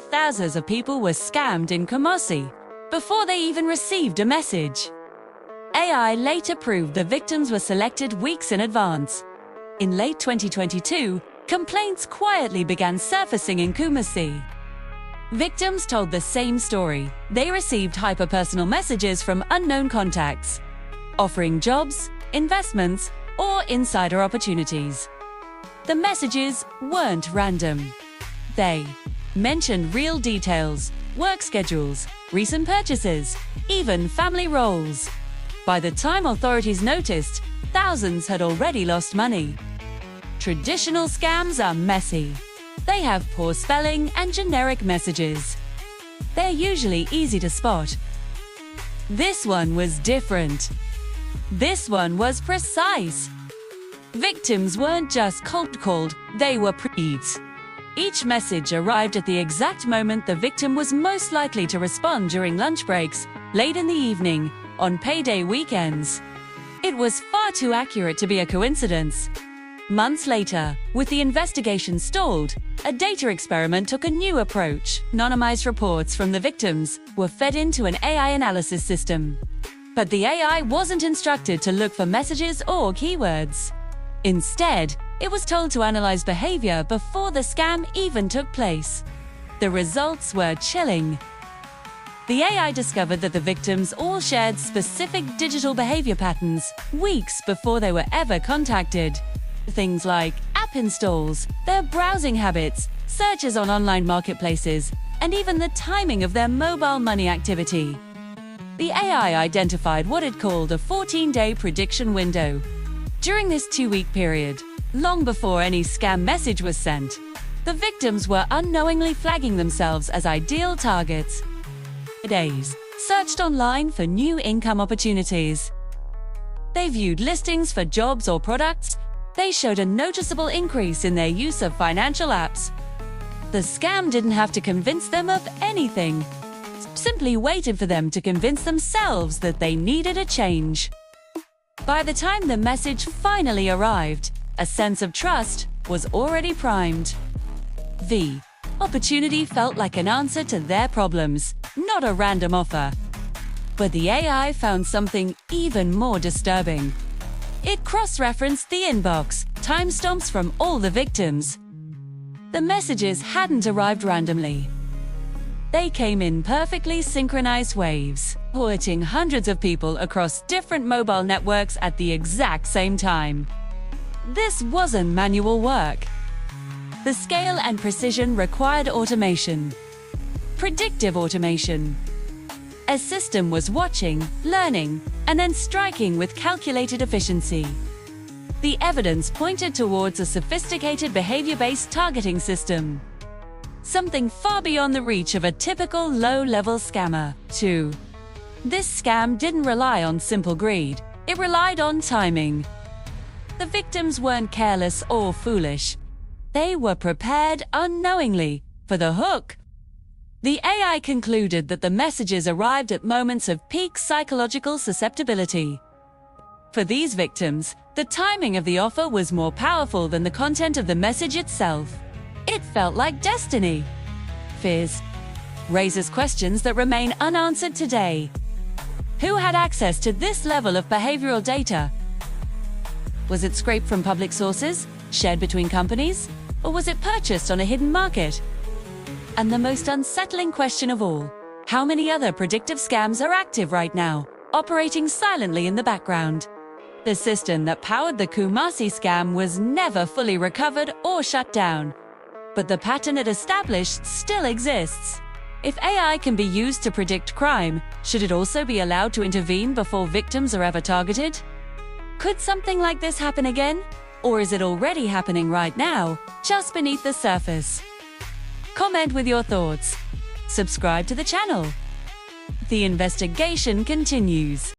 thousands of people were scammed in Kumasi before they even received a message. AI later proved the victims were selected weeks in advance. In late 2022, complaints quietly began surfacing in Kumasi. Victims told the same story. They received hyper-personal messages from unknown contacts, offering jobs, investments, or insider opportunities. The messages weren't random. They mentioned real details, work schedules, recent purchases, even family roles. By the time authorities noticed, thousands had already lost money. Traditional scams are messy. They have poor spelling and generic messages. They're usually easy to spot. This one was different. This one was precise. Victims weren't just cold called, they were pre-eats. Each message arrived at the exact moment the victim was most likely to respond during lunch breaks, late in the evening, on payday weekends. It was far too accurate to be a coincidence. Months later, with the investigation stalled, a data experiment took a new approach. Anonymized reports from the victims were fed into an AI analysis system. But the AI wasn't instructed to look for messages or keywords. Instead, it was told to analyze behavior before the scam even took place. The results were chilling. The AI discovered that the victims all shared specific digital behavior patterns weeks before they were ever contacted. Things like app installs, their browsing habits, searches on online marketplaces, and even the timing of their mobile money activity. The AI identified what it called a 14-day prediction window. During this 2-week period, long before any scam message was sent, the victims were unknowingly flagging themselves as ideal targets. Days searched online for new income opportunities. They viewed listings for jobs or products. They showed a noticeable increase in their use of financial apps. The scam didn't have to convince them of anything. Simply waited for them to convince themselves that they needed a change. By the time the message finally arrived, a sense of trust was already primed. The opportunity felt like an answer to their problems, not a random offer. But the AI found something even more disturbing. It cross-referenced the inbox, timestamps from all the victims. The messages hadn't arrived randomly. They came in perfectly synchronized waves, hitting hundreds of people across different mobile networks at the exact same time. This wasn't manual work. The scale and precision required automation. Predictive automation. A system was watching, learning, and then striking with calculated efficiency. The evidence pointed towards a sophisticated behavior-based targeting system. Something far beyond the reach of a typical low-level scammer. 2. This scam didn't rely on simple greed. It relied on timing. The victims weren't careless or foolish. They were prepared unknowingly for the hook. The AI concluded that the messages arrived at moments of peak psychological susceptibility. For these victims, the timing of the offer was more powerful than the content of the message itself. It felt like destiny. Fears raises questions that remain unanswered today. Who had access to this level of behavioral data? Was it scraped from public sources, shared between companies, or was it purchased on a hidden market? And the most unsettling question of all, how many other predictive scams are active right now, operating silently in the background? The system that powered the Kumasi scam was never fully recovered or shut down. But the pattern it established still exists. If AI can be used to predict crime, should it also be allowed to intervene before victims are ever targeted? Could something like this happen again? Or is it already happening right now, just beneath the surface? Comment with your thoughts. Subscribe to the channel. The investigation continues.